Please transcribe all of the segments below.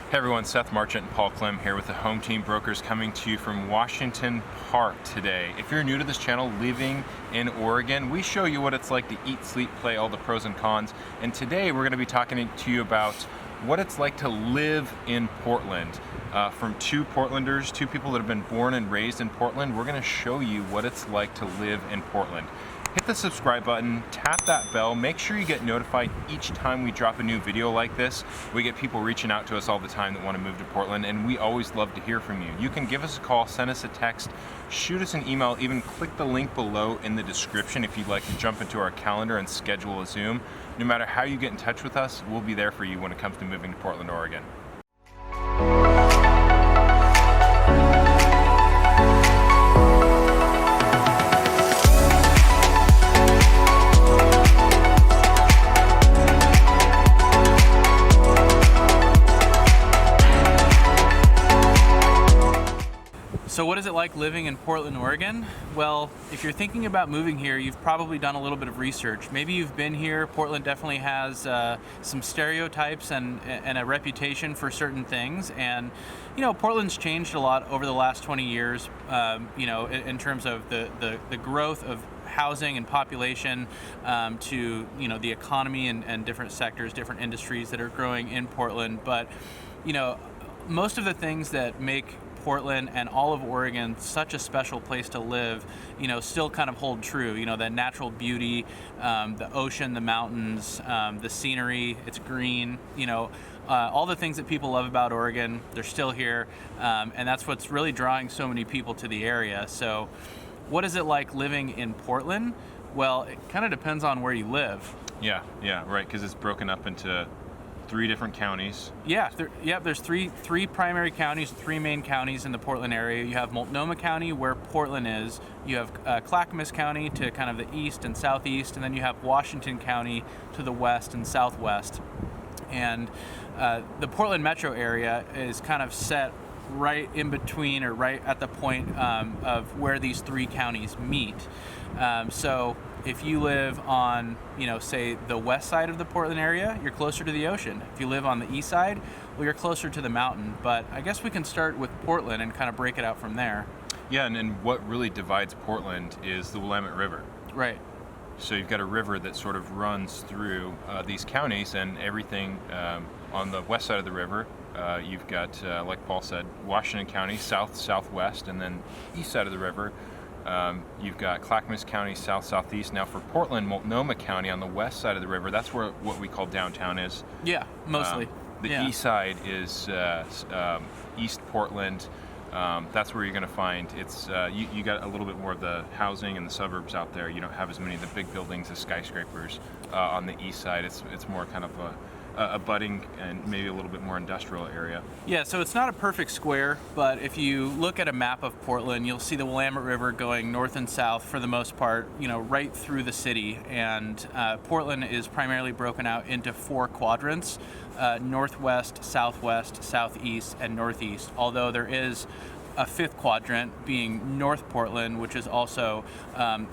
Hey everyone, Seth Marchant and Paul Klim here with the Home Team Brokers coming to you from Washington Park today. If you're new to this channel, living in Oregon, we show you what it's like to eat, sleep, play, all the pros and cons. And today we're going to be talking to you about what it's like to live in Portland. From two Portlanders, two people that have been born and raised in Portland, we're going to show you what it's like to live in Portland. Hit the subscribe button, tap that bell, make sure you get notified each time we drop a new video like this. We get people reaching out to us all the time that want to move to Portland, and we always love to hear from you. You can give us a call, send us a text, shoot us an email, even click the link below in the description if you'd like to jump into our calendar and schedule a Zoom. No matter how you get in touch with us, we'll be there for you when it comes to moving to Portland, Oregon. So what is it like living in Portland, Oregon? Well, if you're thinking about moving here, you've probably done a little bit of research. Maybe you've been here. Portland definitely has some stereotypes and a reputation for certain things. And, you know, Portland's changed a lot over the last 20 years, you know, in terms of the growth of housing and population to, you know, the economy and different sectors, different industries that are growing in Portland. But, you know, most of the things that make Portland and all of Oregon such a special place to live, you know, still kind of hold true. You know, that natural beauty, the ocean, the mountains, the scenery, it's green, you know, all the things that people love about Oregon, they're still here. And that's what's really drawing so many people to the area. So what is it like living in Portland? Well, it kind of depends on where you live. Yeah, right, because it's broken up into 3 different counties. Yeah, there's three primary counties, 3 main counties in the Portland area. You have Multnomah County, where Portland is. You have Clackamas County to kind of the east and southeast, and then you have Washington County to the west and southwest. And the Portland metro area is kind of set right in between, or right at the point of where these 3 counties meet. So if you live on, you know, say the west side of the Portland area, you're closer to the ocean. If you live on the east side, well, you're closer to the mountain. But I guess we can start with Portland and kind of break it out from there. Yeah, and what really divides Portland is the Willamette River. Right. So you've got a river that sort of runs through these counties, and everything on the west side of the river, you've got, like Paul said, Washington County, southwest, and then east side of the river, you've got Clackamas County, southeast. Now for Portland, Multnomah County on the west side of the river, that's where what we call downtown is. Yeah, mostly. The east side is East Portland. That's where you're going to find it's you got a little bit more of the housing and the suburbs out there. You don't have as many of the big buildings as skyscrapers on the east side. It's more kind of a budding and maybe a little bit more industrial area. Yeah, so it's not a perfect square, but if you look at a map of Portland, you'll see the Willamette River going north and south for the most part, you know, right through the city. And Portland is primarily broken out into 4 quadrants: northwest, southwest, southeast, and northeast. Although there is a 5th quadrant being North Portland, which is also,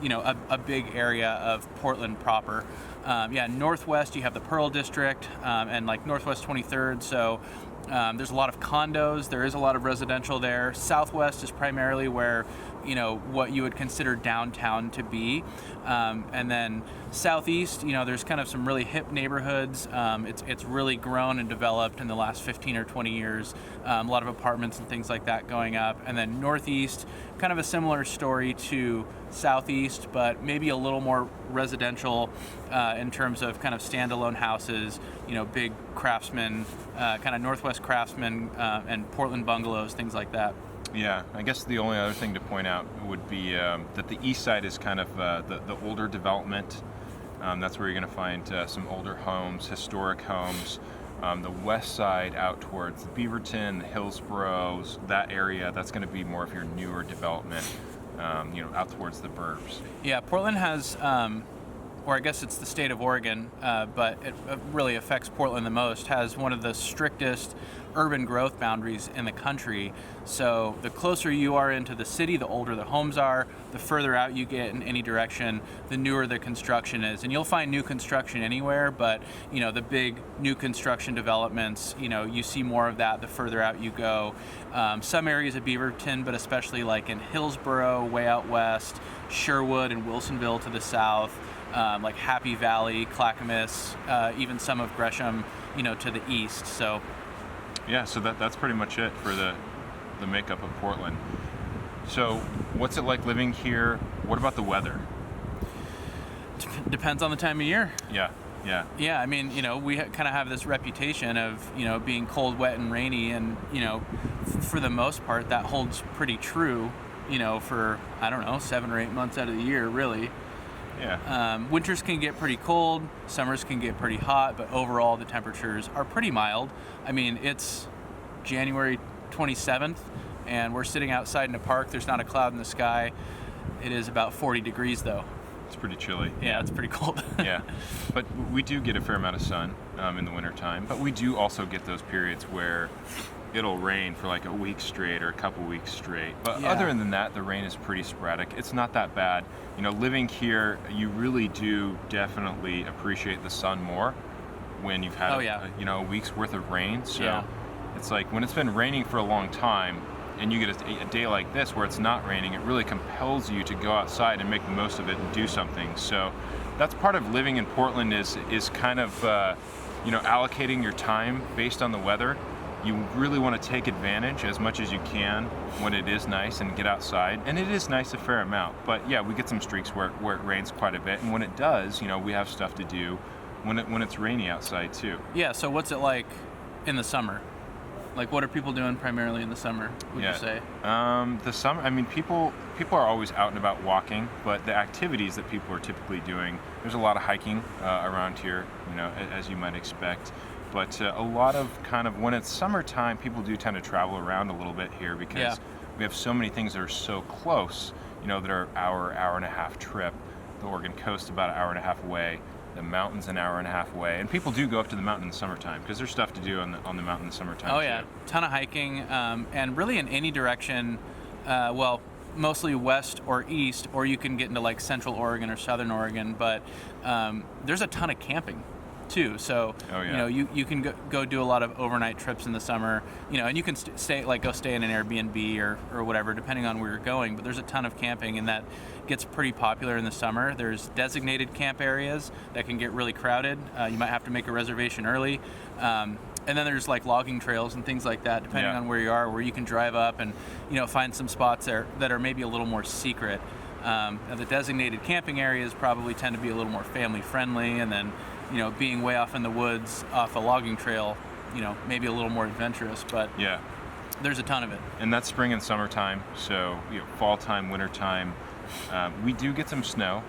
you know, a big area of Portland proper. Yeah, northwest you have the Pearl District and like Northwest 23rd, so there's a lot of condos, there is a lot of residential there. Southwest is primarily where, you know, what you would consider downtown to be. And then southeast, you know, there's kind of some really hip neighborhoods. It's really grown and developed in the last 15 or 20 years. A lot of apartments and things like that going up. And then northeast, kind of a similar story to southeast, but maybe a little more residential in terms of kind of standalone houses, you know, big craftsmen, kind of Northwest craftsmen and Portland bungalows, things like that. Yeah, I guess the only other thing to point out would be that the east side is kind of the older development. That's where you're going to find some older homes, historic homes. The west side out towards Beaverton, the Hillsboroughs, that area, that's going to be more of your newer development, you know, out towards the burbs. Yeah, Portland has, or I guess it's the state of Oregon, but it really affects Portland the most, has one of the strictest urban growth boundaries in the country. So the closer you are into the city, the older the homes are, the further out you get in any direction, the newer the construction is. And you'll find new construction anywhere, but the big new construction developments, you see more of that the further out you go. Some areas of Beaverton, but especially like in Hillsborough, way out west, Sherwood and Wilsonville to the south, like Happy Valley, Clackamas, even some of Gresham, to the east. So yeah, so that's pretty much it for the makeup of Portland. So what's it like living here? What about the weather? Depends on the time of year. Yeah. Yeah, I mean, we kind of have this reputation of, being cold, wet, and rainy, and, for the most part, that holds pretty true, for, 7 or 8 months out of the year, really. Yeah. Winters can get pretty cold, summers can get pretty hot, but overall the temperatures are pretty mild. I mean, it's January 27th, and we're sitting outside in a park. There's not a cloud in the sky. It is about 40 degrees, though. It's pretty chilly. Yeah, it's pretty cold. Yeah, but we do get a fair amount of sun in the wintertime, but we do also get those periods where it'll rain for like a week straight or a couple weeks straight. But Yeah. Other than that, the rain is pretty sporadic. It's not that bad. Living here, you really do definitely appreciate the sun more when you've had a week's worth of rain. So Yeah. It's like when it's been raining for a long time and you get a day like this where it's not raining, it really compels you to go outside and make the most of it and do something. So that's part of living in Portland is kind of allocating your time based on the weather. You really want to take advantage as much as you can when it is nice and get outside. And it is nice a fair amount. But yeah, we get some streaks where it rains quite a bit. And when it does, we have stuff to do when it's rainy outside too. Yeah, so what's it like in the summer? Like, what are people doing primarily in the summer, would you say? The summer, I mean, people are always out and about walking, but the activities that people are typically doing, there's a lot of hiking around here, as you might expect. But a lot of kind of, when it's summertime, people do tend to travel around a little bit here because we have so many things that are so close, that are hour and a half trip. The Oregon coast about an hour and a half away. The mountain's an hour and a half away, and people do go up to the mountain in the summertime because there's stuff to do on the mountain in the summertime. Oh yeah, ton of hiking, and really in any direction. Well, mostly west or east, or you can get into like Central Oregon or Southern Oregon. But there's a ton of camping too. So you can go do a lot of overnight trips in the summer. And you can go stay in an Airbnb or whatever, depending on where you're going. But there's a ton of camping, and that gets pretty popular in the summer. There's designated camp areas that can get really crowded. You might have to make a reservation early. And then there's like logging trails and things like that, depending on where you are, where you can drive up and find some spots there that are maybe a little more secret. The designated camping areas probably tend to be a little more family friendly, and then being way off in the woods off a logging trail, maybe a little more adventurous, but there's a ton of it. And that's spring and summertime, so fall time, winter time. We do get some snow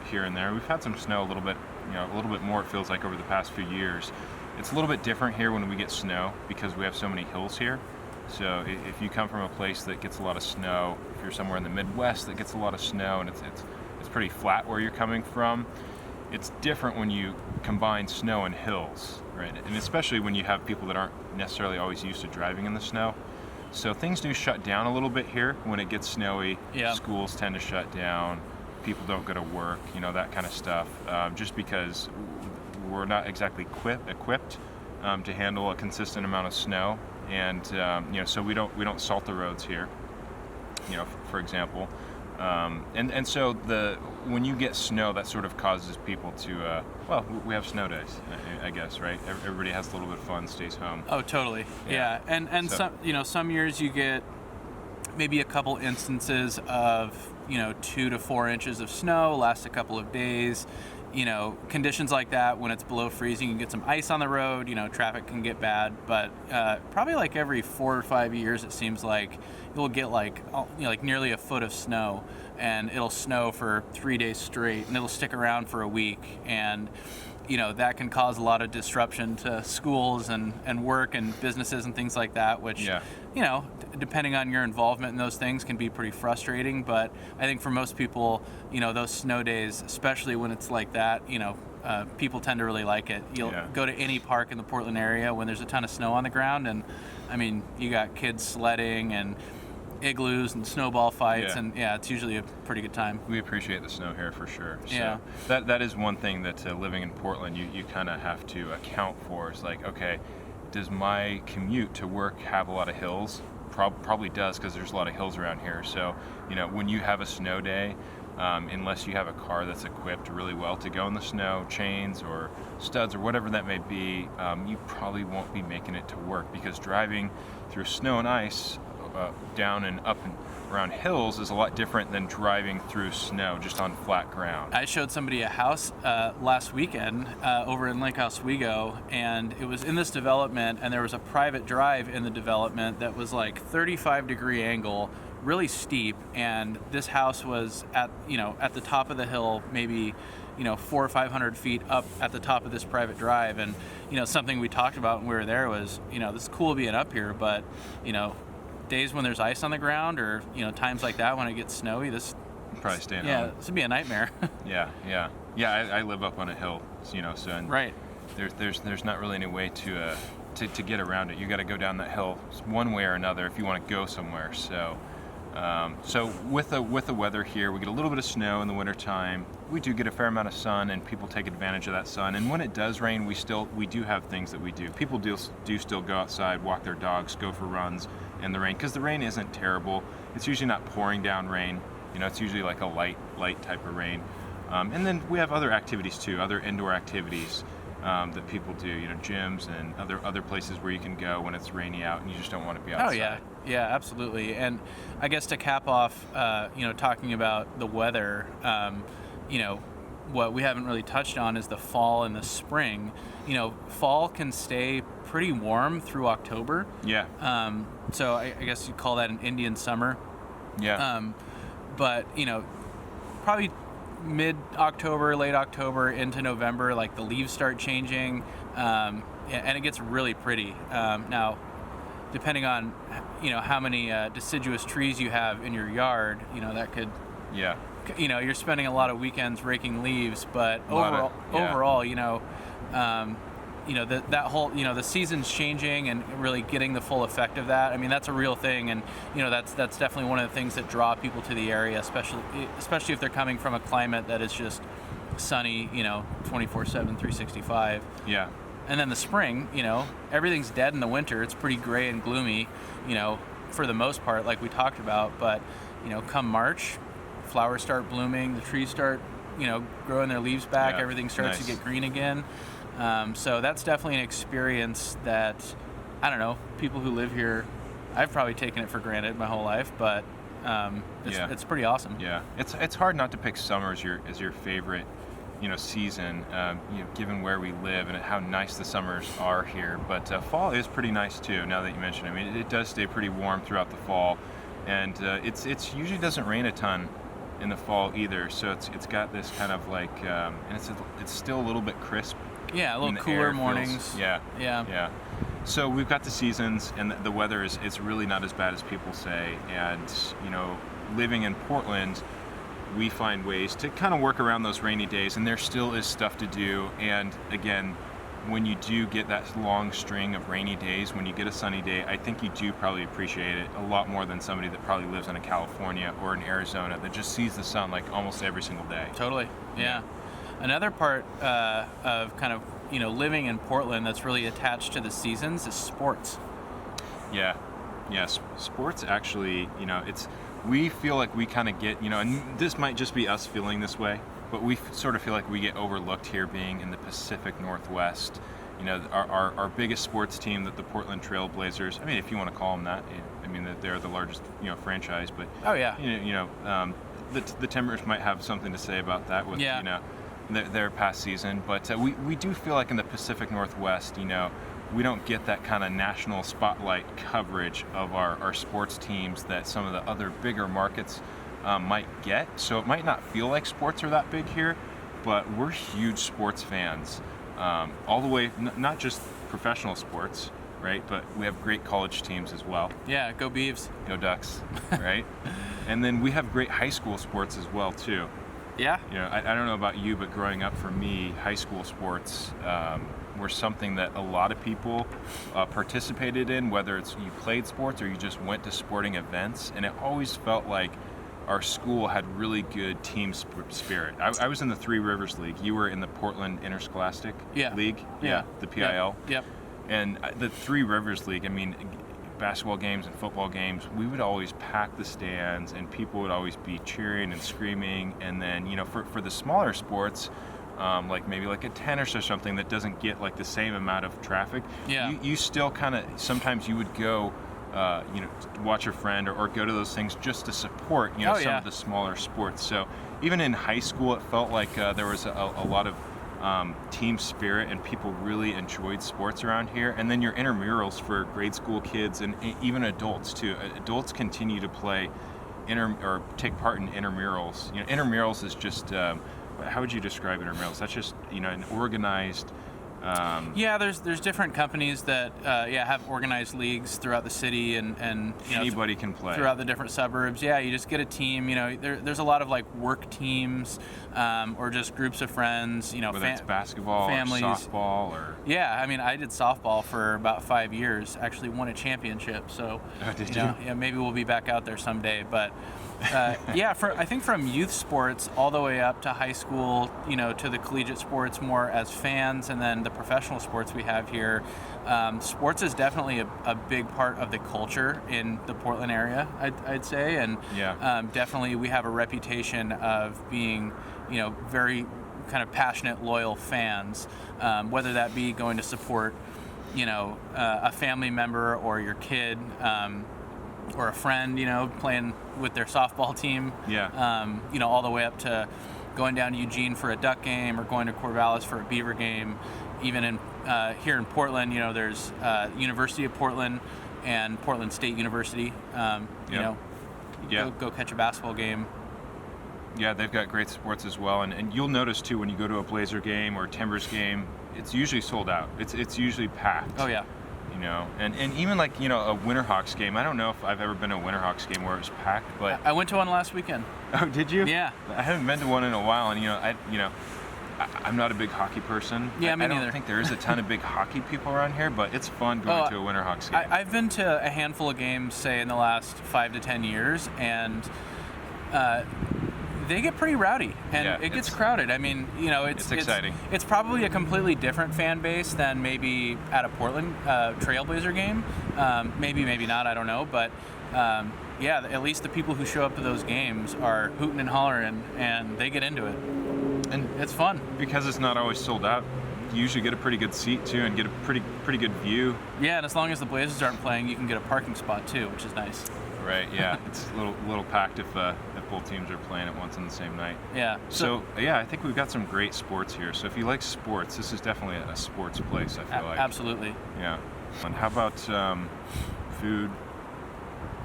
here and there. We've had some snow a little bit more, it feels like, over the past few years. It's a little bit different here when we get snow because we have so many hills here. So if you come from a place that gets a lot of snow, if you're somewhere in the Midwest that gets a lot of snow and it's pretty flat where you're coming from, it's different when you combine snow and hills, right? And especially when you have people that aren't necessarily always used to driving in the snow. So things do shut down a little bit here when it gets snowy. Yeah. Schools tend to shut down. People don't go to work, that kind of stuff, just because we're not exactly equipped to handle a consistent amount of snow. And so we don't salt the roads here, for example. And so when you get snow, that sort of causes people to we have snow days, I guess, right? Everybody has a little bit of fun, stays home. Oh, totally. Yeah. And so, some years you get maybe a couple instances of 2 to 4 inches of snow, last a couple of days. Conditions like that, when it's below freezing, you can get some ice on the road, traffic can get bad, but probably like every 4 or 5 years, it seems like you'll get like nearly a foot of snow, and it'll snow for 3 days straight, and it'll stick around for a week, and that can cause a lot of disruption to schools and work and businesses and things like that, which depending on your involvement in those things, can be pretty frustrating. But I think for most people, those snow days, especially when it's like that, people tend to really like it. You'll go to any park in the Portland area when there's a ton of snow on the ground, and I mean, you got kids sledding and igloos and snowball fights, and it's usually a pretty good time. We appreciate the snow here for sure. So Yeah. that is one thing that living in Portland, you kind of have to account for. Is like, okay, does my commute to work have a lot of hills? Probably does, because there's a lot of hills around here. So, when you have a snow day, unless you have a car that's equipped really well to go in the snow, chains or studs or whatever that may be, you probably won't be making it to work, because driving through snow and ice down and up and around hills is a lot different than driving through snow just on flat ground. I showed somebody a house last weekend over in Lake Oswego, and it was in this development, and there was a private drive in the development that was like 35-degree angle, really steep, and this house was at the top of the hill, maybe 400 or 500 feet up at the top of this private drive. And something we talked about when we were there was, this is cool being up here, but days when there's ice on the ground, or times like that when it gets snowy, this Probably staying yeah home. this would be a nightmare. Yeah. I live up on a hill, so and Right. There's not really any way to get around it. You got to go down that hill one way or another if you want to go somewhere. So with the weather here, we get a little bit of snow in the wintertime. We do get a fair amount of sun, and people take advantage of that sun. And when it does rain, we do have things that we do. People do still go outside, walk their dogs, go for runs in the rain, because the rain isn't terrible. It's usually not pouring down rain. It's usually like a light type of rain. And then we have other activities too, other indoor activities that people do. Gyms and other places where you can go when it's rainy out and you just don't want to be outside. Oh yeah, absolutely. And I guess to cap off, talking about the weather, what we haven't really touched on is the fall and the spring. Fall can stay pretty warm through October. Yeah. So I guess you'd call that an Indian summer. Yeah. But probably mid-October, late October into November, like the leaves start changing, and it gets really pretty. Now, depending on how many deciduous trees you have in your yard, that could you're spending a lot of weekends raking leaves, but overall, that whole the season's changing and really getting the full effect of that. I mean, that's a real thing, and that's definitely one of the things that draw people to the area, especially if they're coming from a climate that is just sunny, 24/7, 365. Yeah. And then the spring, everything's dead in the winter. It's pretty gray and gloomy, for the most part, like we talked about. But come March, flowers start blooming, the trees start growing their leaves back, everything starts to get green again. So that's definitely an experience that, I don't know, people who live here, I've probably taken it for granted my whole life, but it's pretty awesome. Yeah, it's hard not to pick summer as your favorite, season, given where we live and how nice the summers are here. But fall is pretty nice too. Now that you mention it, I mean, it does stay pretty warm throughout the fall, and it's usually doesn't rain a ton in the fall either. So it's got this kind of like, and it's still a little bit crisp. Yeah, a little cooler mornings. Yeah. So we've got the seasons, and the weather is really not as bad as people say. And living in Portland, we find ways to kind of work around those rainy days, and there still is stuff to do. And again, when you do get that long string of rainy days, when you get a sunny day, I think you do probably appreciate it a lot more than somebody that probably lives in California or in Arizona that just sees the sun like almost every single day. Totally. Yeah. Another part of kind of living in Portland that's really attached to the seasons is sports. Yeah. Yes, sports actually, we feel like we kind of get, and this might just be us feeling this way, but we sort of feel like we get overlooked here being in the Pacific Northwest. Our biggest sports team, the Portland Trail Blazers, I mean, if you want to call them that, I mean, they're the largest, franchise, but the Timbers might have something to say about that with, their past season, but we do feel like in the Pacific Northwest, we don't get that kind of national spotlight coverage of our sports teams that some of the other bigger markets might get. So it might not feel like sports are that big here, but we're huge sports fans, all the way, not just professional sports, right? But we have great college teams as well. Yeah, go Beavs. Go Ducks, right? And then we have great high school sports as well, too. Yeah. I don't know about you, but growing up for me, high school sports were something that a lot of people participated in, whether it's you played sports or you just went to sporting events, and it always felt like our school had really good team spirit. I was in the Three Rivers League. You were in the Portland Interscholastic League? Yeah. The PIL? Yep. And the Three Rivers League, I mean, basketball games and football games, we would always pack the stands and people would always be cheering and screaming. And then, for the smaller sports, like maybe like a tennis or something that doesn't get like the same amount of traffic, you still kind of, sometimes you would go, watch a friend or go to those things just to support, some of the smaller sports. So even in high school, it felt like there was a lot of team spirit and people really enjoyed sports around here. And then your intramurals for grade school kids and even adults too. Adults continue to play or take part in intramurals. Intramurals is just, how would you describe intramurals? That's just, an organized. There's different companies that have organized leagues throughout the city and anybody can play throughout the different suburbs. Yeah, you just get a team. There's a lot of like work teams or just groups of friends. Whether it's basketball, families, or softball, or I mean, I did softball for about 5 years. Actually, won a championship. So did you? Yeah, maybe we'll be back out there someday. But I think from youth sports all the way up to high school, to the collegiate sports more as fans, and then the professional sports we have here. Sports is definitely a big part of the culture in the Portland area, I'd say, and definitely we have a reputation of being, very kind of passionate, loyal fans, whether that be going to support, a family member or your kid. Or a friend, playing with their softball team. All the way up to going down to Eugene for a Duck game or going to Corvallis for a Beaver game. Even in here in Portland, there's University of Portland and Portland State University. Go catch a basketball game. Yeah, they've got great sports as well, and you'll notice too when you go to a Blazer game or a Timbers game, it's usually sold out. It's usually packed. Oh yeah. And even like, a Winterhawks game. I don't know if I've ever been to a Winterhawks game where it was packed, but I went to one last weekend. Oh, did you? Yeah. I haven't been to one in a while, and I'm not a big hockey person. Yeah, me neither. I don't think there is a ton of big hockey people around here, but it's fun going to a Winterhawks game. I've been to a handful of games, say in the last 5 to 10 years, and they get pretty rowdy, and it gets crowded. I mean, it's exciting. It's probably a completely different fan base than maybe at a Portland Trailblazer game. Maybe not. I don't know, but at least the people who show up to those games are hooting and hollering, and they get into it, and it's fun because it's not always sold out. You usually get a pretty good seat too, and get a pretty good view. Yeah, and as long as the Blazers aren't playing, you can get a parking spot too, which is nice. Right. Yeah, it's a little packed if both teams are playing at once on the same night. Yeah. So I think we've got some great sports here. So if you like sports, this is definitely a sports place. I feel like. Absolutely. Yeah. And how about food,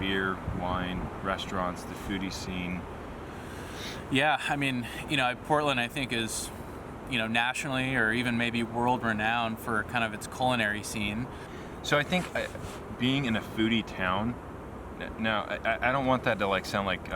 beer, wine, restaurants, the foodie scene? Yeah, I mean, Portland I think is, nationally or even maybe world renowned for kind of its culinary scene. So I think being in a foodie town. Now, I don't want that to like sound like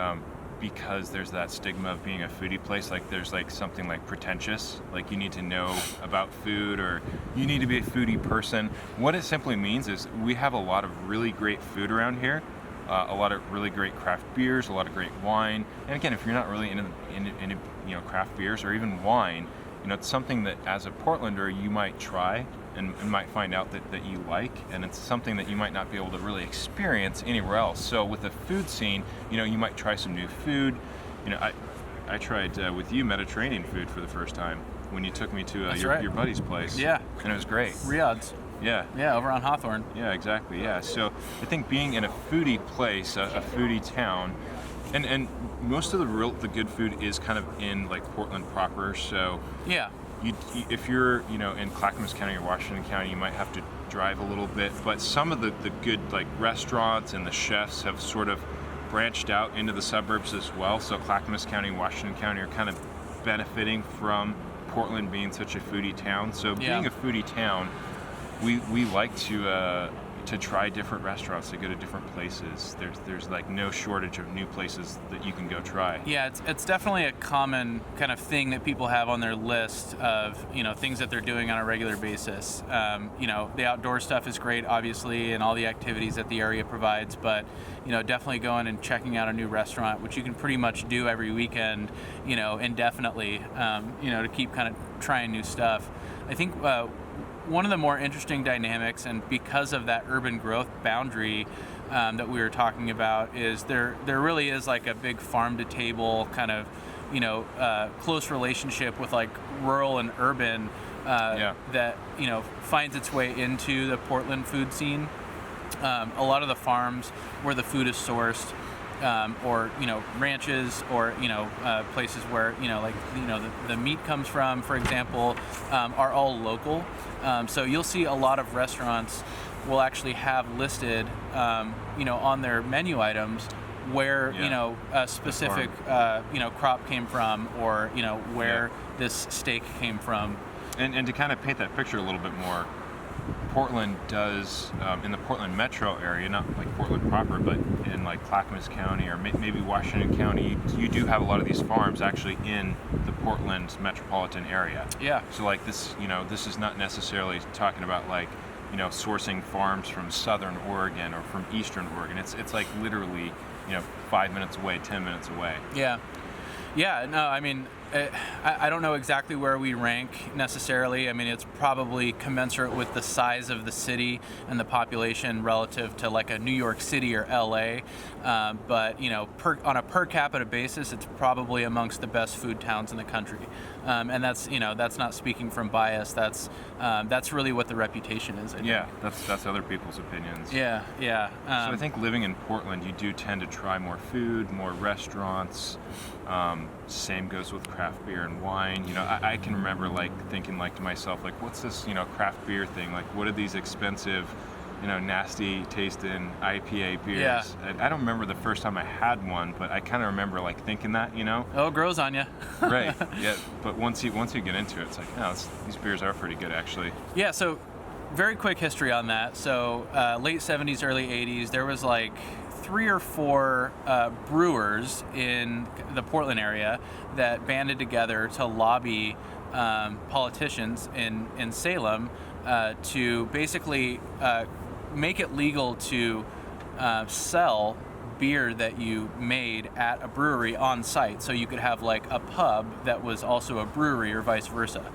because there's that stigma of being a foodie place, like there's like something like pretentious, like you need to know about food or you need to be a foodie person. What it simply means is we have a lot of really great food around here, a lot of really great craft beers, a lot of great wine. And again, if you're not really into craft beers or even wine, it's something that as a Portlander you might try and might find out that you like, and it's something that you might not be able to really experience anywhere else. So with the food scene, you might try some new food. I tried with you Mediterranean food for the first time when you took me to your buddy's place. Yeah. And it was great. Riyadh's. Yeah. Yeah, over on Hawthorne. Yeah, exactly. Yeah. So I think being in a foodie place, a foodie town, and most of the good food is kind of in like Portland proper. So yeah. If you're, in Clackamas County or Washington County, you might have to drive a little bit, but some of the good like restaurants and the chefs have sort of branched out into the suburbs as well. So Clackamas County, Washington County are kind of benefiting from Portland being such a foodie town. So being a foodie town, we like to to try different restaurants, to go to different places. There's like no shortage of new places that you can go try. Yeah, it's definitely a common kind of thing that people have on their list of, things that they're doing on a regular basis. The outdoor stuff is great, obviously, and all the activities that the area provides, but definitely going and checking out a new restaurant, which you can pretty much do every weekend, indefinitely, to keep kind of trying new stuff. I think one of the more interesting dynamics, and because of that urban growth boundary that we were talking about, is there really is like a big farm to table kind of close relationship with like rural and urban that finds its way into the Portland food scene. A lot of the farms where the food is sourced, or ranches, or places where the meat comes from, for example, are all local. So you'll see a lot of restaurants will actually have listed on their menu items where a specific crop came from, or where this steak came from. And to kind of paint that picture a little bit more, Portland does, in the Portland metro area, not like Portland proper, but in like Clackamas County or maybe Washington County, you do have a lot of these farms actually in the Portland metropolitan area. Yeah. So like this, this is not necessarily talking about like, sourcing farms from southern Oregon or from eastern Oregon. It's like literally, 5 minutes away, 10 minutes away. Yeah. Yeah, no, I mean, I don't know exactly where we rank necessarily. I mean, it's probably commensurate with the size of the city and the population relative to like a New York City or LA. But on a per capita basis, it's probably amongst the best food towns in the country. And that's not speaking from bias. That's really what the reputation is. Yeah, that's other people's opinions. Yeah. So I think living in Portland, you do tend to try more food, more restaurants. Same goes with craft beer and wine. I can remember like thinking like to myself, like, what's this, craft beer thing? Like, what are these expensive, nasty tasting IPA beers? Yeah. I don't remember the first time I had one, but I kind of remember like thinking that, Oh, it grows on you. Right. Yeah. But once you get into it, it's like, these beers are pretty good actually. Yeah. So very quick history on that. So late 70s, early 80s, there was like 3 or 4 brewers in the Portland area that banded together to lobby politicians in Salem to basically make it legal to sell beer that you made at a brewery on site, so you could have like a pub that was also a brewery or vice versa.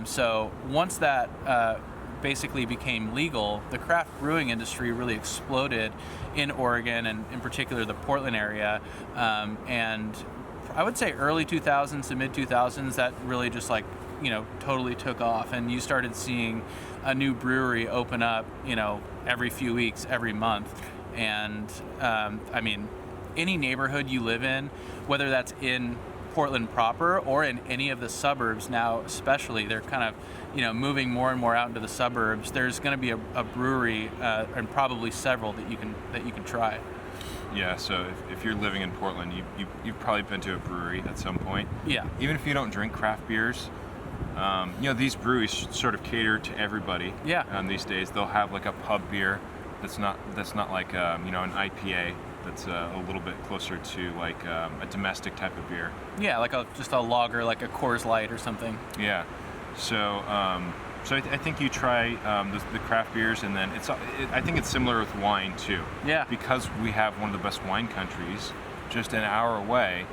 So once that basically became legal, the craft brewing industry really exploded in Oregon, and in particular the Portland area. And I would say early 2000s to mid 2000s, that really just like, totally took off, and you started seeing a new brewery open up, every few weeks, every month. And I mean, any neighborhood you live in, whether that's in Portland proper or in any of the suburbs now, especially, they're kind of moving more and more out into the suburbs. There's going to be a brewery and probably several that you can try. Yeah, so if you're living in Portland, you've probably been to a brewery at some point. Yeah. Even if you don't drink craft beers, these breweries sort of cater to everybody. Yeah. These days, they'll have like a pub beer that's not like an IPA. That's a little bit closer to like a domestic type of beer. Yeah, like just a lager, like a Coors Light or something. Yeah. So I think you try the craft beers, and then I think it's similar with wine too. Yeah. Because we have one of the best wine countries just an hour away.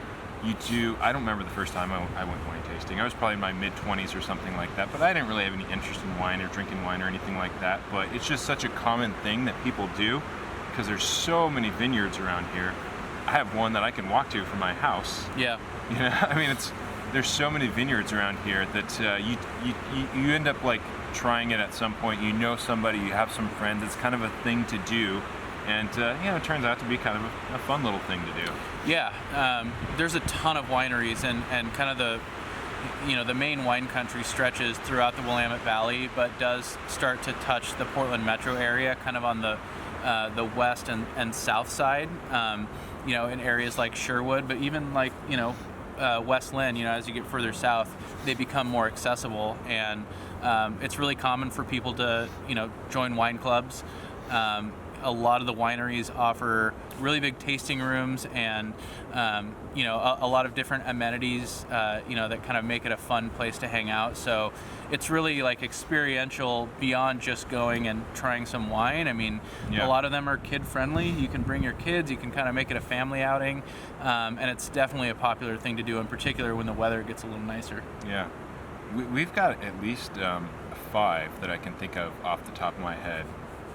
I don't remember the first time I went wine tasting. I was probably in my mid-20s or something like that, but I didn't really have any interest in wine or drinking wine or anything like that. But it's just such a common thing that people do, because there's so many vineyards around here. I have one that I can walk to from my house. Yeah. I mean, there's so many vineyards around here that you end up like trying it at some point. Somebody, you have some friends. It's kind of a thing to do, and it turns out to be kind of a fun little thing to do. Yeah. There's a ton of wineries, and kind of the main wine country stretches throughout the Willamette Valley, but does start to touch the Portland metro area, kind of on the west and south side, in areas like Sherwood, but even like, West Lynn, as you get further south, they become more accessible, and it's really common for people to, join wine clubs. A lot of the wineries offer really big tasting rooms and a lot of different amenities that kind of make it a fun place to hang out. So it's really like experiential beyond just going and trying some wine. I mean, a lot of them are kid friendly. You can bring your kids, you can kind of make it a family outing, and it's definitely a popular thing to do, in particular when the weather gets a little nicer. Yeah, we've got at least 5 that I can think of off the top of my head,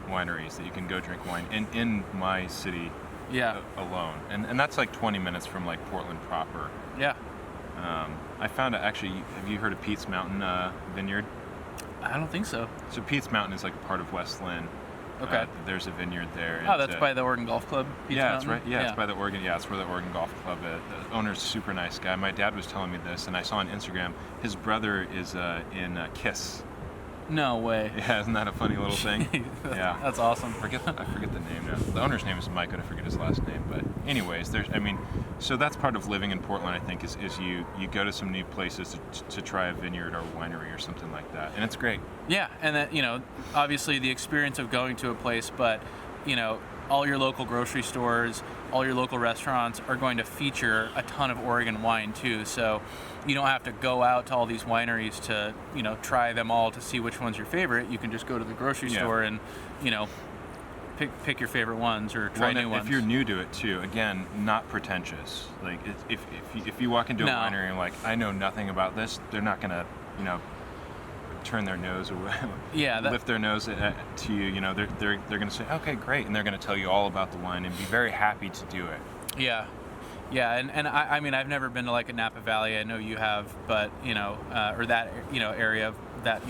wineries that you can go drink wine in my city alone, and that's like 20 minutes from like Portland proper. I found actually, have you heard of Pete's Mountain Vineyard? I don't think so. So Pete's Mountain is like part of West Lynn. Okay. There's a vineyard there. Oh, that's by the Oregon Golf Club. Pete's That's Mountain? right. Yeah, it's by the Oregon. Yeah, it's where the Oregon Golf Club is. The owner's a super nice guy. My dad was telling me this, and I saw on Instagram his brother is in KISS. No way. Yeah, isn't that a funny little thing? Yeah, that's awesome. I forget the name now. The owner's name is Mike, and I forget his last name. But anyways, so that's part of living in Portland. I think is you go to some new places to try a vineyard or a winery or something like that, and it's great. Yeah, and that obviously the experience of going to a place, but all your local grocery stores, all your local restaurants are going to feature a ton of Oregon wine too. So you don't have to go out to all these wineries to, try them all to see which one's your favorite. You can just go to the grocery store and, pick your favorite ones or try new ones. If you're new to it too, again, not pretentious. Like if you walk into a winery and like, I know nothing about this, they're not gonna, turn their nose away, lift their nose to you. They're going to say, okay, great, and they're going to tell you all about the wine and be very happy to do it. Yeah, and I mean, I've never been to like a Napa Valley. I know you have, but or that area of that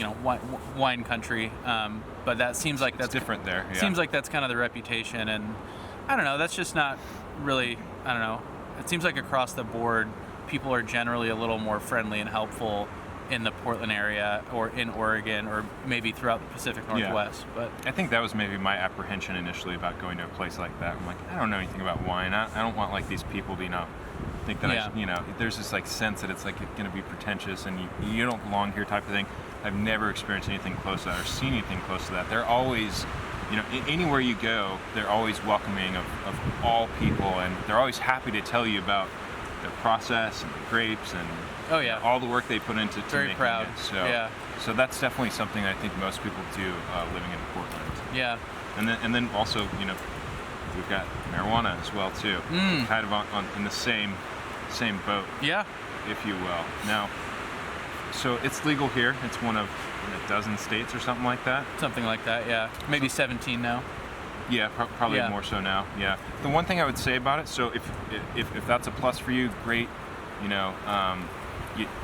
wine country. But that seems like that's different there. Yeah. Seems like that's kind of the reputation, and I don't know. That's just not really. I don't know. It seems like across the board, people are generally a little more friendly and helpful in the Portland area or in Oregon or maybe throughout the Pacific Northwest. But I think that was maybe my apprehension initially about going to a place like that. I'm like, I don't know anything about wine. I don't want like these people to think that I should, there's this like sense that it's like going to be pretentious and you don't belong here type of thing. I've never experienced anything close to that or seen anything close to that. They're always, anywhere you go, they're always welcoming of all people, and they're always happy to tell you about their process and the grapes and all the work they put into very making proud. it. So that's definitely something I think most people do living in Portland. Yeah. And then also, we've got marijuana as well too. Kind of in the same boat. Yeah. If you will. Now, so it's legal here. It's one of a dozen states or something like that. Something like that. Yeah. Maybe 17 now. Yeah, probably more so now. Yeah. The one thing I would say about it, so if that's a plus for you, great.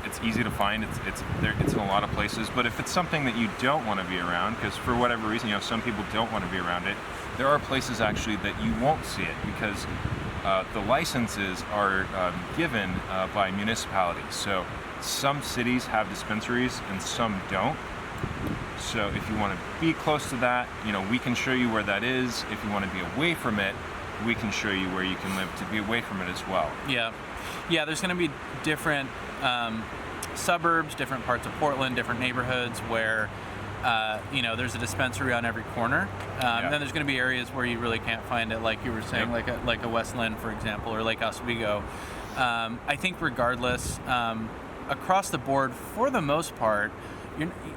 It's easy to find. It's in a lot of places. But if it's something that you don't want to be around, because for whatever reason, some people don't want to be around it, there are places actually that you won't see it because the licenses are given by municipalities. So some cities have dispensaries and some don't. So if you want to be close to that, we can show you where that is. If you want to be away from it, we can show you where you can live to be away from it as well. Yeah, there's going to be different suburbs, different parts of Portland, different neighborhoods where there's a dispensary on every corner. Then there's going to be areas where you really can't find it, like you were saying, like a West Lynn, for example, or Lake Oswego. I think regardless, across the board, for the most part,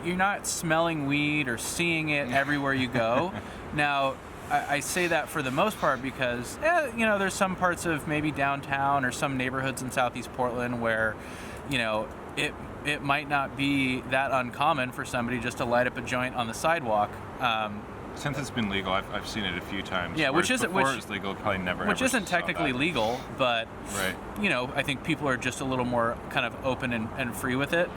you're not smelling weed or seeing it everywhere you go. Now, I say that for the most part because, there's some parts of maybe downtown or some neighborhoods in Southeast Portland where, it might not be that uncommon for somebody just to light up a joint on the sidewalk. Since it's been legal, I've seen it a few times. Yeah, which isn't before it was legal, probably never. Which isn't technically legal, but right. I think people are just a little more kind of open and free with it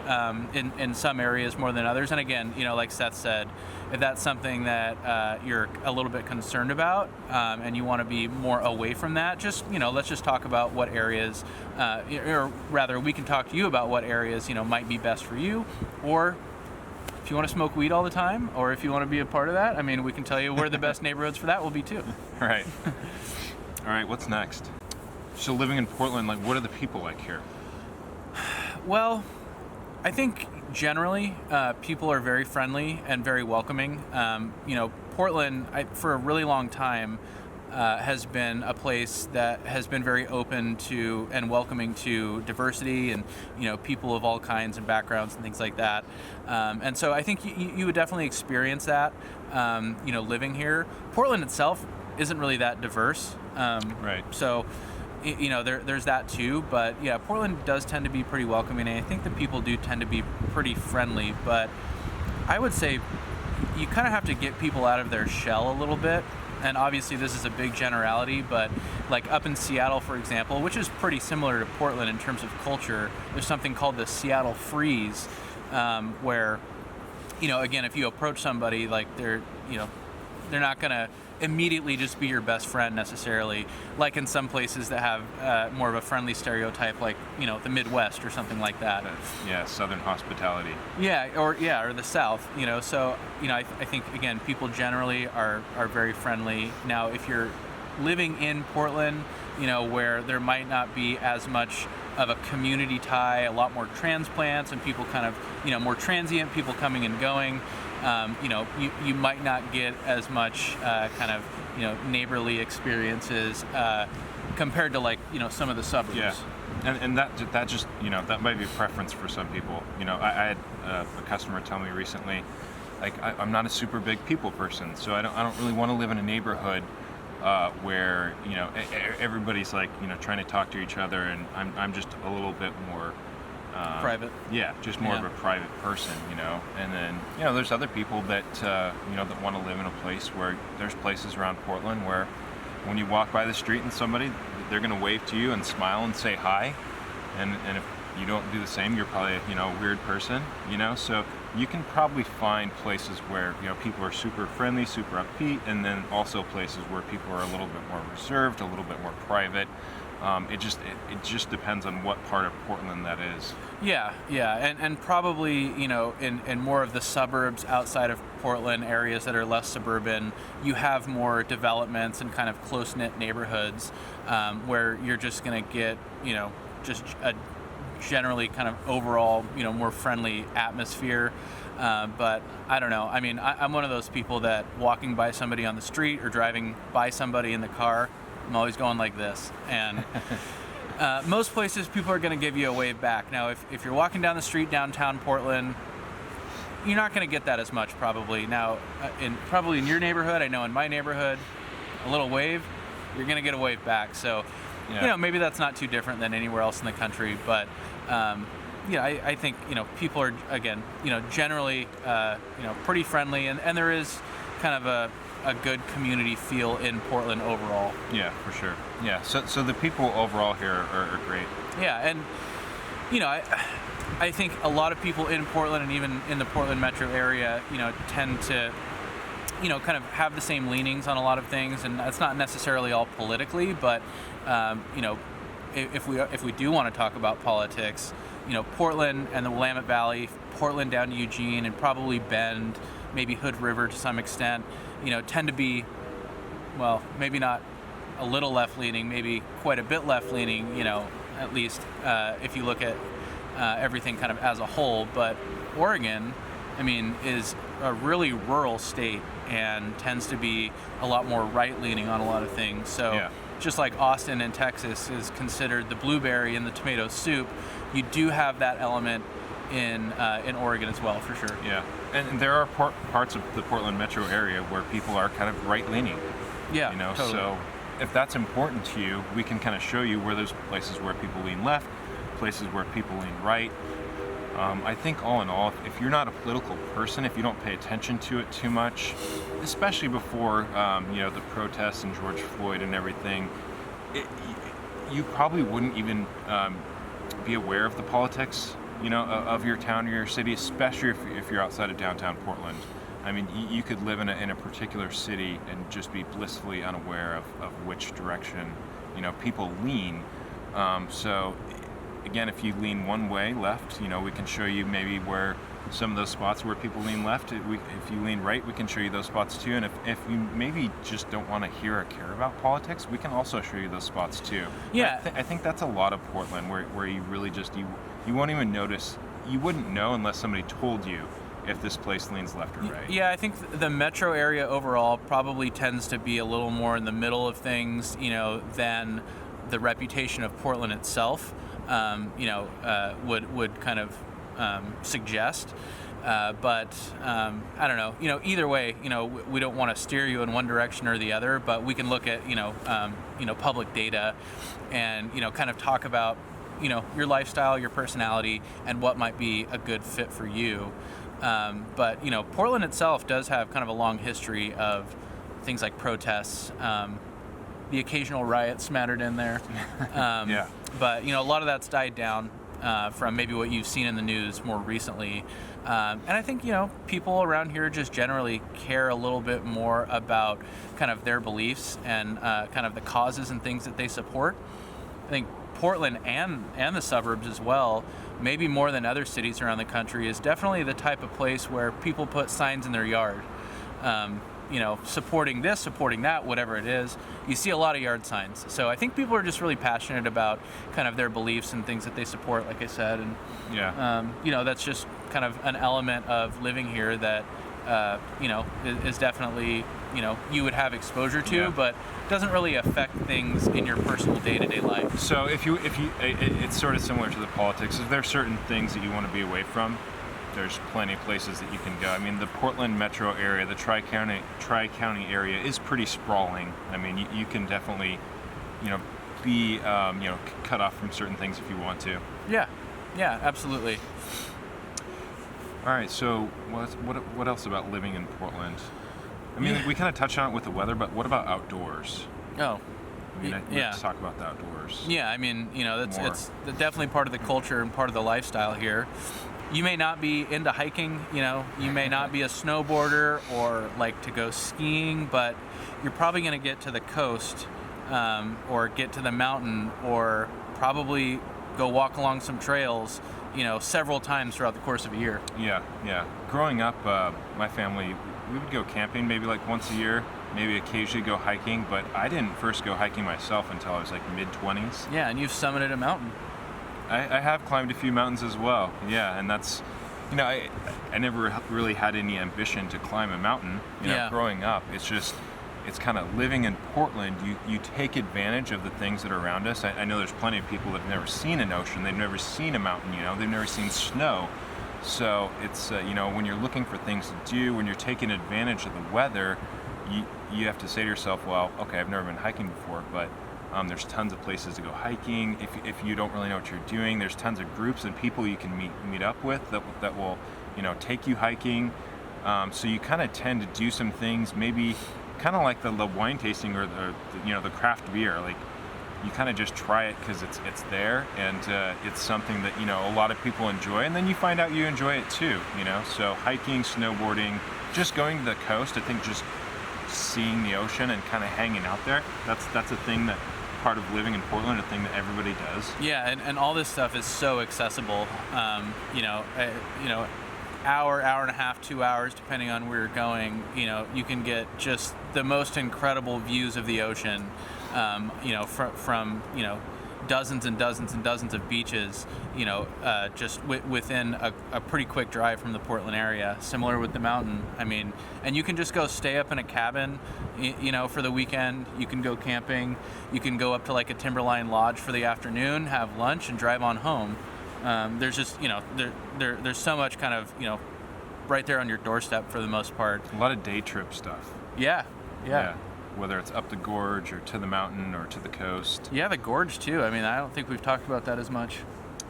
in some areas more than others. And again, like Seth said, if that's something that you're a little bit concerned about and you want to be more away from that, just let's just talk about what areas, or rather, we can talk to you about what areas might be best for you, or if you want to smoke weed all the time, or if you want to be a part of that, we can tell you where the best neighborhoods for that will be too. Right. All right, what's next? So living in Portland, what are the people like here? Well, I think generally people are very friendly and very welcoming. Portland, for a really long time, has been a place that has been very open to and welcoming to diversity and people of all kinds and backgrounds and things like that. And so I think you would definitely experience that, living here. Portland itself isn't really that diverse. Right. So, there's that too. But yeah, Portland does tend to be pretty welcoming, and I think the people do tend to be pretty friendly. But I would say you kind of have to get people out of their shell a little bit. And obviously this is a big generality, but like up in Seattle, for example, which is pretty similar to Portland in terms of culture, there's something called the Seattle Freeze, where, again, if you approach somebody, like they're not gonna immediately just be your best friend necessarily, like in some places that have more of a friendly stereotype, like the Midwest or something like that. Yeah, Southern hospitality. Yeah, or the South. So I think again, people generally are very friendly. Now, if you're living in Portland, where there might not be as much of a community tie, a lot more transplants and people kind of more transient, people coming and going. You might not get as much kind of neighborly experiences compared to like some of the suburbs. Yeah, and that just that might be a preference for some people. I had a customer tell me recently, like I'm not a super big people person, so I don't really want to live in a neighborhood where everybody's like trying to talk to each other, and I'm just a little bit more. Private. Yeah, just more of a private person, And then, there's other people that, that want to live in a place where there's places around Portland where when you walk by the street and somebody, they're going to wave to you and smile and say hi. And if you don't do the same, you're probably, a weird person, So you can probably find places where, people are super friendly, super upbeat, and then also places where people are a little bit more reserved, a little bit more private. It just depends on what part of Portland that is. Yeah, and probably in more of the suburbs outside of Portland, areas that are less suburban, you have more developments and kind of close-knit neighborhoods where you're just going to get just a generally kind of overall more friendly atmosphere. But I don't know. I mean, I'm one of those people that walking by somebody on the street or driving by somebody in the car, I'm always going like this, and most places people are going to give you a wave back. Now, if you're walking down the street downtown Portland, you're not going to get that as much probably. Now, probably in your neighborhood, I know in my neighborhood, a little wave, you're going to get a wave back. So, maybe that's not too different than anywhere else in the country, but I think people are again generally pretty friendly, and there is kind of a good community feel in Portland overall. Yeah, for sure. Yeah, so the people overall here are great. Yeah, and I think a lot of people in Portland and even in the Portland metro area, tend to kind of have the same leanings on a lot of things, and that's not necessarily all politically, but if we do want to talk about politics, Portland and the Willamette Valley, Portland down to Eugene, and probably Bend, maybe Hood River to some extent, tend to be, well, maybe not a little left-leaning, maybe quite a bit left-leaning, at least if you look at everything kind of as a whole. But Oregon, I mean, is a really rural state and tends to be a lot more right-leaning on a lot of things. So just like Austin in Texas is considered the blueberry in the tomato soup, you do have that element in Oregon as well, for sure. Yeah, and there are parts of the Portland metro area where people are kind of right-leaning. Yeah, totally. So if that's important to you, we can kind of show you where there's places where people lean left, places where people lean right. I think all in all, if you're not a political person, if you don't pay attention to it too much, especially before the protests and George Floyd and everything, you probably wouldn't even be aware of the politics of your town or your city, especially if you're outside of downtown Portland. I mean, you could live in a particular city and just be blissfully unaware of which direction, people lean. So, again, if you lean one way, left, we can show you maybe where some of those spots where people lean left. If you lean right, we can show you those spots too. And if you maybe just don't want to hear or care about politics, we can also show you those spots too. Yeah. I think that's a lot of Portland where you really just, you won't even notice, you wouldn't know unless somebody told you if this place leans left or right. Yeah, I think the metro area overall probably tends to be a little more in the middle of things, than the reputation of Portland itself, would kind of suggest. But I don't know. Either way, we don't want to steer you in one direction or the other. But we can look at public data, and kind of talk about your lifestyle, your personality, and what might be a good fit for you. But Portland itself does have kind of a long history of things like protests. The occasional riot smattered in there. Yeah. But a lot of that's died down from maybe what you've seen in the news more recently. And I think people around here just generally care a little bit more about kind of their beliefs and kind of the causes and things that they support. I think Portland and the suburbs as well, maybe more than other cities around the country, is definitely the type of place where people put signs in their yard. Supporting this, supporting that, whatever it is. You see a lot of yard signs. So I think people are just really passionate about kind of their beliefs and things that they support, like I said. And, that's just kind of an element of living here that, is definitely, you would have exposure to, but doesn't really affect things in your personal day-to-day life. So it's sort of similar to the politics. If there are certain things that you want to be away from, there's plenty of places that you can go. I mean, the Portland metro area, the Tri-County area is pretty sprawling. I mean, you can definitely, be, cut off from certain things if you want to. Yeah, absolutely. All right, so what else about living in Portland? I mean, we kind of touched on it with the weather, but what about outdoors? Oh, let's talk about the outdoors. Yeah, I mean, it's definitely part of the culture and part of the lifestyle here. You may not be into hiking, you may not be a snowboarder or like to go skiing, but you're probably going to get to the coast or get to the mountain or probably go walk along some trails, several times throughout the course of a year. Yeah. Growing up, my family, we would go camping maybe like once a year, maybe occasionally go hiking, but I didn't first go hiking myself until I was like mid-20s. Yeah, and you've summited a mountain. I have climbed a few mountains as well, yeah, and that's, I never really had any ambition to climb a mountain, growing up. It's kind of living in Portland, you take advantage of the things that are around us. I know there's plenty of people that have never seen an ocean, they've never seen a mountain, they've never seen snow. So it's, when you're looking for things to do, when you're taking advantage of the weather, you have to say to yourself, well, okay, I've never been hiking before, but there's tons of places to go hiking. If you don't really know what you're doing, there's tons of groups and people you can meet up with that will take you hiking. So you kind of tend to do some things, maybe kind of like the wine tasting or the craft beer. Like you kind of just try it because it's there and it's something that a lot of people enjoy, and then you find out you enjoy it too. So hiking, snowboarding, just going to the coast. I think just seeing the ocean and kind of hanging out there. That's a thing that. Part of living in Portland, a thing that everybody does. Yeah, and all this stuff is so accessible. Hour and a half, 2 hours, depending on where you're going. You can get just the most incredible views of the ocean. From dozens and dozens and dozens of beaches. Just within a pretty quick drive from the Portland area. Similar with the mountain. I mean, and you can just go stay up in a cabin, for the weekend. You can go camping. You can go up to like a timberline lodge for the afternoon, have lunch, and drive on home. There's just, there's so much kind of, right there on your doorstep for the most part. A lot of day trip stuff. Yeah. Whether it's up the gorge or to the mountain or to the coast. Yeah, the gorge too. I mean, I don't think we've talked about that as much.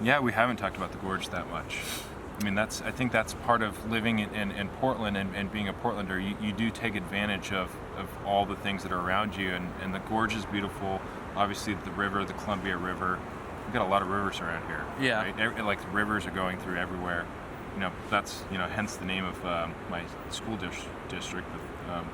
Yeah, we haven't talked about the gorge that much. I mean, I think that's part of living in Portland and being a Portlander. You do take advantage of all the things that are around you, and the gorge is beautiful. Obviously, the river, the Columbia River. We've got a lot of rivers around here. Yeah. Right? Like the rivers are going through everywhere. That's hence the name of my school district,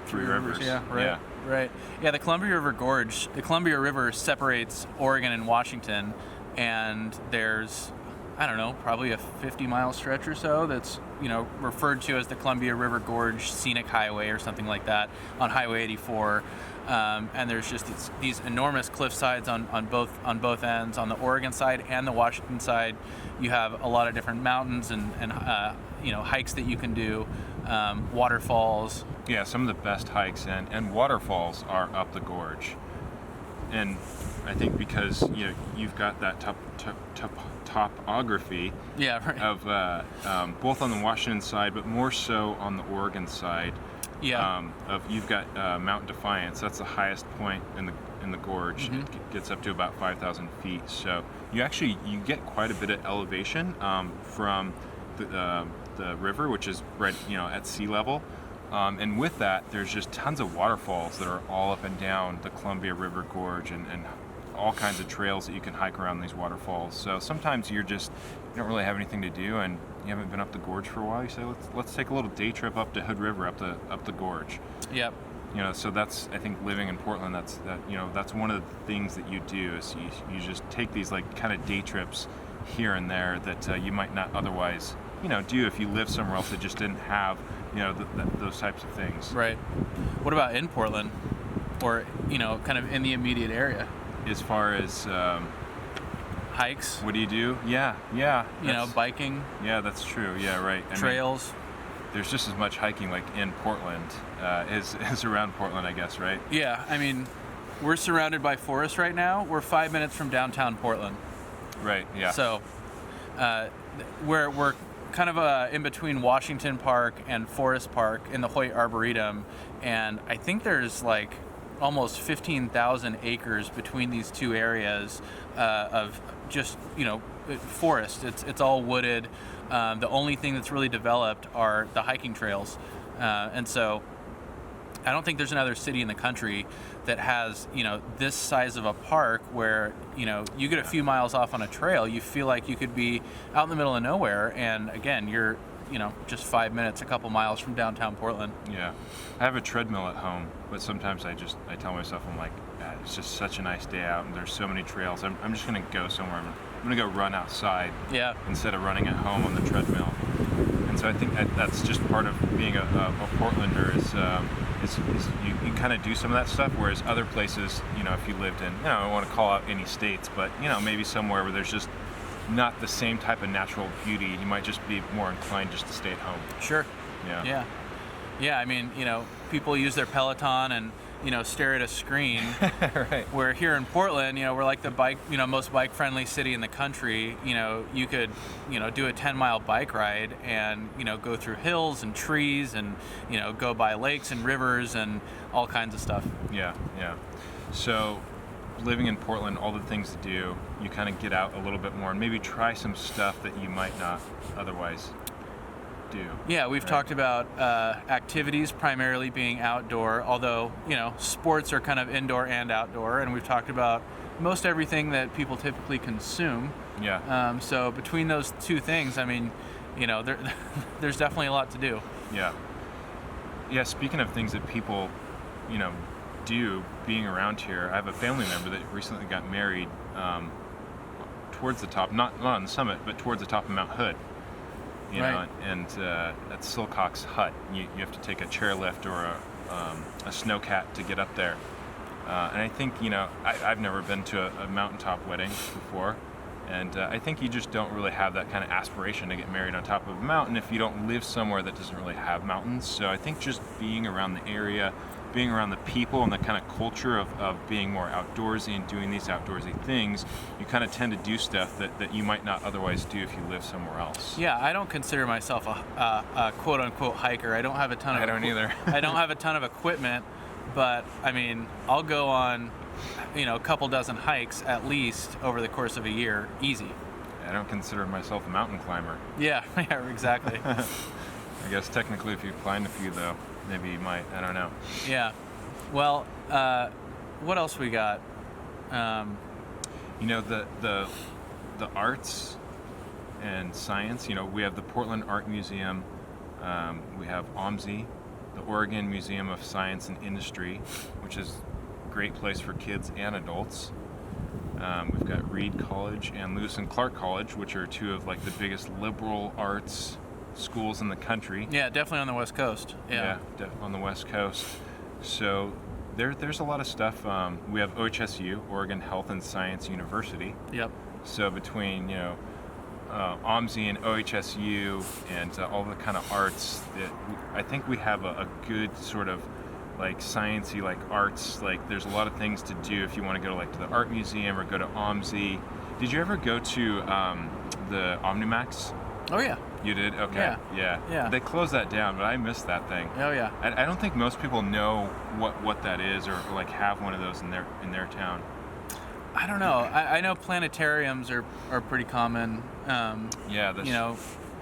Three Rivers. Yeah, right. Yeah. Right. Yeah, the Columbia River Gorge. The Columbia River separates Oregon and Washington, and there's, I don't know, probably a 50-mile stretch or so that's, referred to as the Columbia River Gorge Scenic Highway or something like that on Highway 84. And there's just these enormous cliff sides on both ends. On the Oregon side and the Washington side, you have a lot of different mountains and hikes that you can do, waterfalls. Yeah, some of the best hikes and waterfalls are up the gorge. And I think because you've got that topography Yeah, right. of both on the Washington side, but more so on the Oregon side. Yeah. You've got Mount Defiance. That's the highest point in the gorge. Mm-hmm. It gets up to about 5,000 feet. So you get quite a bit of elevation from the river, which is right at sea level. And with that, there's just tons of waterfalls that are all up and down the Columbia River Gorge, and all kinds of trails that you can hike around these waterfalls. So sometimes you don't really have anything to do, and you haven't been up the gorge for a while. You say, let's take a little day trip up to Hood River, up the gorge. Yep. So that's, I think, living in Portland. That's one of the things that you do is you just take these like kind of day trips here and there that you might not otherwise do if you live somewhere else that just didn't have those types of things. Right. What about in Portland, or kind of in the immediate area? As far as Hikes. what do you do? Yeah. Biking. Yeah, that's true. Yeah, right. Trails. There's just as much hiking like in Portland as around Portland, I guess, right? Yeah, I mean, we're surrounded by forest right now. We're 5 minutes from downtown Portland. Right. Yeah. So we're kind of in between Washington Park and Forest Park in the Hoyt Arboretum, and I think there's like almost 15,000 acres between these two areas of just forest. It's all wooded. The only thing that's really developed are the hiking trails, and so I don't think there's another city in the country that has this size of a park where you get a few miles off on a trail, you feel like you could be out in the middle of nowhere, and again you're just 5 minutes, a couple miles from downtown Portland. Yeah, I have a treadmill at home, but sometimes I tell myself, I'm like, God, it's just such a nice day out, and there's so many trails. I'm just gonna go somewhere. I'm gonna go run outside. Yeah. Instead of running at home on the treadmill. And so I think that's just part of being a Portlander is you kind of do some of that stuff, whereas other places, if you lived in, I don't want to call out any states, but maybe somewhere where there's just not the same type of natural beauty, you might just be more inclined just to stay at home. Sure. Yeah. Yeah. I mean, people use their Peloton and stare at a screen. Right. Where here in Portland, we're like the most bike-friendly city in the country. You could, do a 10-mile bike ride and, go through hills and trees and, go by lakes and rivers and all kinds of stuff. Yeah. So living in Portland, all the things to do, you kind of get out a little bit more and maybe try some stuff that you might not otherwise do. Yeah, we've talked about activities primarily being outdoor, although sports are kind of indoor and outdoor, and we've talked about most everything that people typically consume. Yeah. So between those two things, I mean, there's definitely a lot to do. Yeah. Speaking of things that people do being around here, I have a family member that recently got married towards the top, not on the summit, but towards the top of Mount Hood. Right. And at Silcock's Hut, you have to take a chairlift or a snowcat to get up there. And I think, I've never been to a mountaintop wedding before, and I think you just don't really have that kind of aspiration to get married on top of a mountain if you don't live somewhere that doesn't really have mountains. So I think just being around the area, being around the people and the kind of culture of being more outdoorsy and doing these outdoorsy things, you kind of tend to do stuff that you might not otherwise do if you live somewhere else. Yeah, I don't consider myself a quote-unquote hiker. I don't have a ton of... I don't either. I don't have a ton of equipment, but I mean, I'll go on, a couple dozen hikes at least over the course of a year, easy. I don't consider myself a mountain climber. Yeah, exactly. I guess technically if you climbed a few though, maybe you might. I don't know. Yeah. Well, what else we got? The arts and science. We have the Portland Art Museum. We have OMSI, the Oregon Museum of Science and Industry, which is a great place for kids and adults. We've got Reed College and Lewis and Clark College, which are two of like the biggest liberal arts schools in the country. Yeah, definitely on the West Coast. Yeah, on the West Coast. So there's a lot of stuff. We have OHSU, Oregon Health and Science University. Yep. So between OMSI and OHSU and all the kind of arts that I think we have a good sort of like sciencey, like arts, like there's a lot of things to do if you want to go to the art museum or go to OMSI. Did you ever go to the Omnimax? Oh yeah. You did? Okay. Yeah. They closed that down, but I missed that thing. Oh yeah. I don't think most people know what that is or like have one of those in their town. I don't know. I know planetariums are pretty common.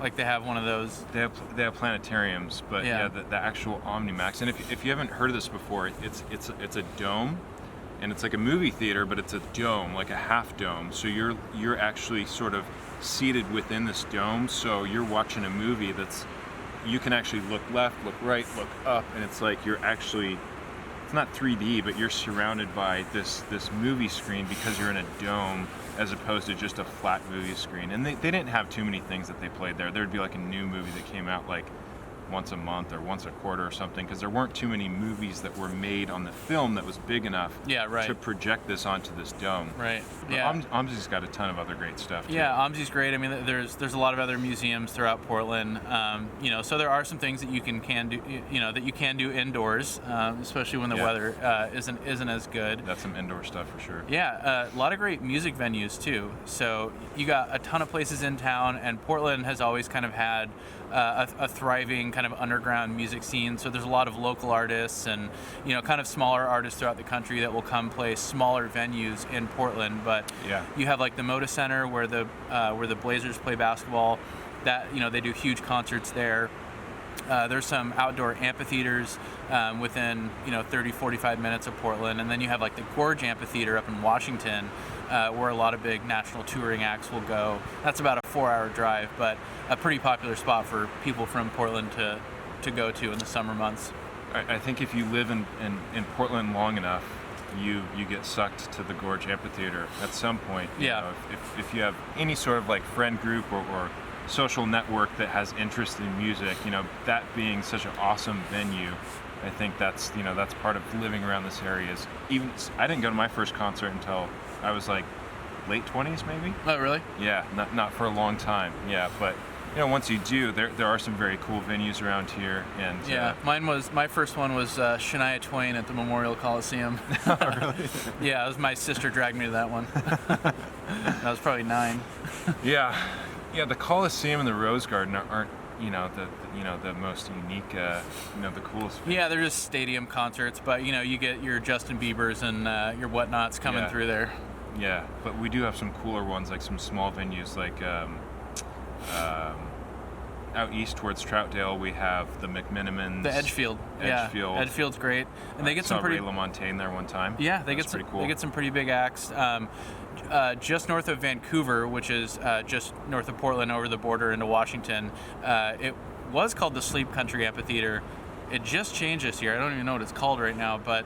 Like they have one of those. They have planetariums, but the actual Omnimax. And if you haven't heard of this before, it's a dome, and it's like a movie theater, but it's a dome, like a half dome. So you're actually sort of seated within this dome. So you're watching a movie you can actually look left, look right, look up, and it's like you're actually. It's not 3D, but you're surrounded by this movie screen because you're in a dome as opposed to just a flat movie screen. And they didn't have too many things that they played there. There'd be like a new movie that came out like once a month or once a quarter or something, because there weren't too many movies that were made on the film that was big enough to project this onto this dome. Right. But Yeah. OMSI's got a ton of other great stuff too. Yeah, OMSI's great. I mean, there's a lot of other museums throughout Portland. So there are some things that you can do. That you can do indoors, especially when the weather isn't as good. That's some indoor stuff for sure. Yeah, a lot of great music venues too. So you got a ton of places in town, and Portland has always kind of had a thriving kind of underground music scene. So there's a lot of local artists and kind of smaller artists throughout the country that will come play smaller venues in Portland. But you have like the Moda Center where the Blazers play basketball. That they do huge concerts there. There's some outdoor amphitheaters within 30-45 minutes of Portland, and then you have like the Gorge Amphitheater up in Washington, where a lot of big national touring acts will go. That's about a 4-hour drive, but a pretty popular spot for people from Portland to go to in the summer months. I think if you live in Portland long enough, you get sucked to the Gorge Amphitheater at some point. If you have any sort of like friend group or social network that has interest in music, that being such an awesome venue, I think that's part of living around this area. I didn't go to my first concert until I was like late 20s maybe. Oh really? Yeah, not for a long time. Yeah, but once you do, there are some very cool venues around here. And my first one was Shania Twain at the Memorial Coliseum. Oh, really? Yeah, it was my sister dragged me to that one. I was probably 9. Yeah, the Coliseum and the Rose Garden aren't the most unique, the coolest. Yeah, they're just stadium concerts, but you get your Justin Biebers and your whatnots coming through there. Yeah, but we do have some cooler ones, like some small venues, like out east towards Troutdale, we have the McMinimans. The Edgefield. Edgefield's great, and they get some pretty. Ray LaMontagne there one time. Yeah, That's pretty cool. They get some pretty big acts. Just north of Vancouver, which is just north of Portland, over the border into Washington. It was called the Sleep Country Amphitheater. It just changed this year. I don't even know what it's called right now, but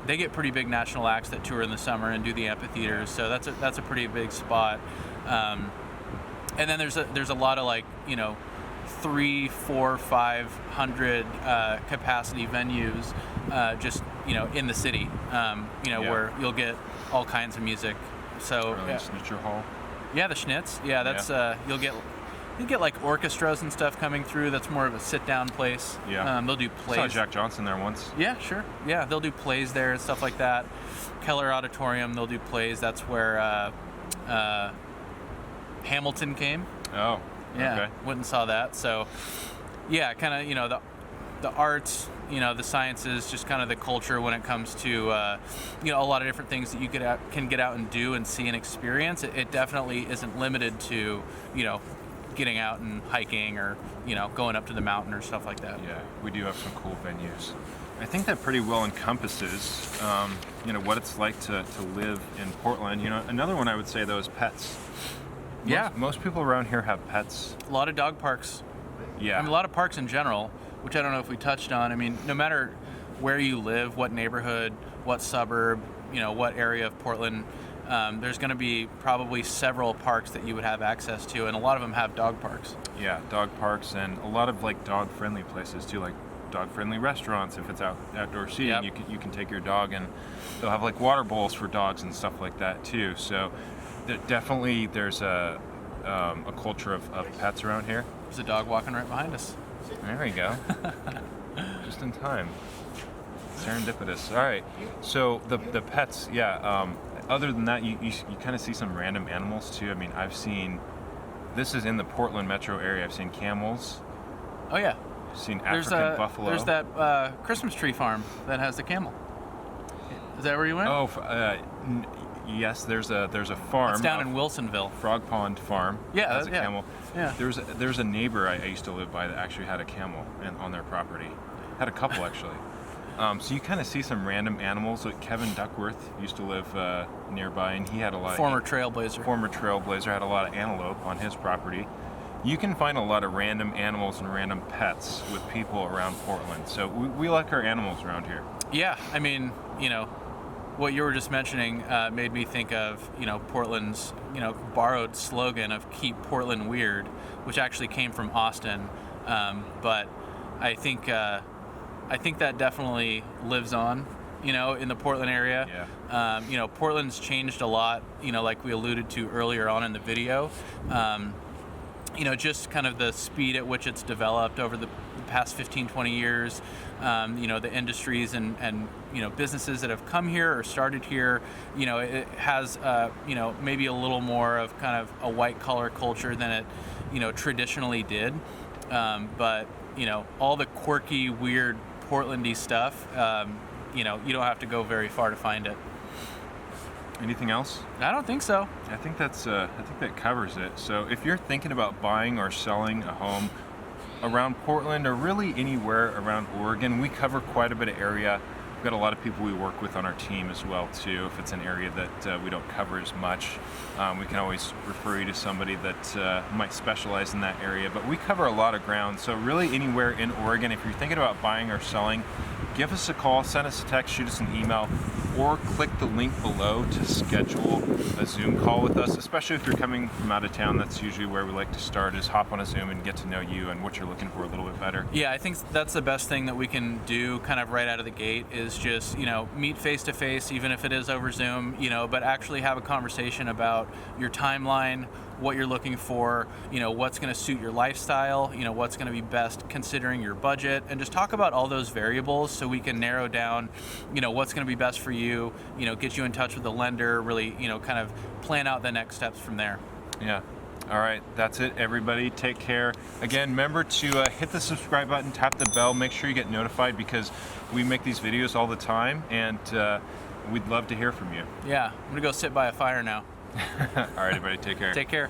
they get pretty big national acts that tour in the summer and do the amphitheaters. So that's a pretty big spot. And then there's a lot of 300, 400, 500 capacity venues just in the city. Where you'll get all kinds of music. So Schnitzer Hall. Yeah, the Schnitz. Yeah, that's you'll get like orchestras and stuff coming through. That's more of a sit-down place. Yeah. They'll do plays. I saw Jack Johnson there once. Yeah, sure. Yeah, they'll do plays there and stuff like that. Keller Auditorium, they'll do plays. That's where Hamilton came. Oh. Yeah. Okay. Went and saw that. So, yeah, kind of the arts, the sciences, just kind of the culture when it comes to a lot of different things that you can get out and do and see and experience. It definitely isn't limited to getting out and hiking or going up to the mountain or stuff like that. Yeah, we do have some cool venues. I think that pretty well encompasses what it's like to live in Portland. Another one I would say though is pets. Most people around here have pets. A lot of dog parks. Yeah. I mean, a lot of parks in general, which I don't know if we touched on. I mean, no matter where you live, what neighborhood, what suburb, what area of Portland, there's going to be probably several parks that you would have access to, and a lot of them have dog parks. Yeah, dog parks, and a lot of dog-friendly places too, like dog-friendly restaurants. If it's outdoor seating, you can take your dog, and they'll have water bowls for dogs and stuff like that too. So there's a a culture of pets around here. There's a dog walking right behind us. There we go. Just in time. Serendipitous. All right. So the pets, yeah. Other than that, you kind of see some random animals too. I mean, I've seen. This is in the Portland metro area. I've seen camels. Oh yeah. I've seen African buffalo. There's that Christmas tree farm that has the camel. Is that where you went? Oh, yes. There's a farm. It's down in Wilsonville. Frog Pond Farm. Yeah, has a camel. Yeah. There's a neighbor I used to live by that actually had a camel on their property. Had a couple actually. So you kind of see some random animals. Like Kevin Duckworth used to live nearby, and he had a lot. Former trailblazer had a lot of antelope on his property. You can find a lot of random animals and random pets with people around Portland. So we like our animals around here. Yeah, I mean, what you were just mentioning made me think of, Portland's, borrowed slogan of "Keep Portland Weird," which actually came from Austin, but I think that definitely lives on, in the Portland area. Yeah. Portland's changed a lot, like we alluded to earlier on in the video. Just kind of the speed at which it's developed over the past 15, 20 years, the industries and businesses that have come here or started here, it has, maybe a little more of kind of a white collar culture than it, traditionally did. But, all the quirky, weird, Portlandy stuff, you don't have to go very far to find it. Anything else? I don't think so. I think that covers it. So if you're thinking about buying or selling a home around Portland or really anywhere around Oregon, we cover quite a bit of area. We've got a lot of people we work with on our team as well too. If it's an area that we don't cover as much, we can always refer you to somebody that might specialize in that area. But we cover a lot of ground. So really anywhere in Oregon, if you're thinking about buying or selling, give us a call, send us a text, shoot us an email, or click the link below to schedule a Zoom call with us, especially if you're coming from out of town. That's usually where we like to start, is hop on a Zoom and get to know you and what you're looking for a little bit better. Yeah, I think that's the best thing that we can do kind of right out of the gate is just, meet face to face, even if it is over Zoom, but actually have a conversation about your timeline, what you're looking for, what's going to suit your lifestyle, what's going to be best considering your budget, and just talk about all those variables so we can narrow down, what's going to be best for you, get you in touch with the lender, really, kind of plan out the next steps from there. Yeah. All right, that's it, everybody. Take care. Again, remember to hit the subscribe button, tap the bell, make sure you get notified because we make these videos all the time, and we'd love to hear from you. Yeah, I'm going to go sit by a fire now. All right, everybody, take care. Take care.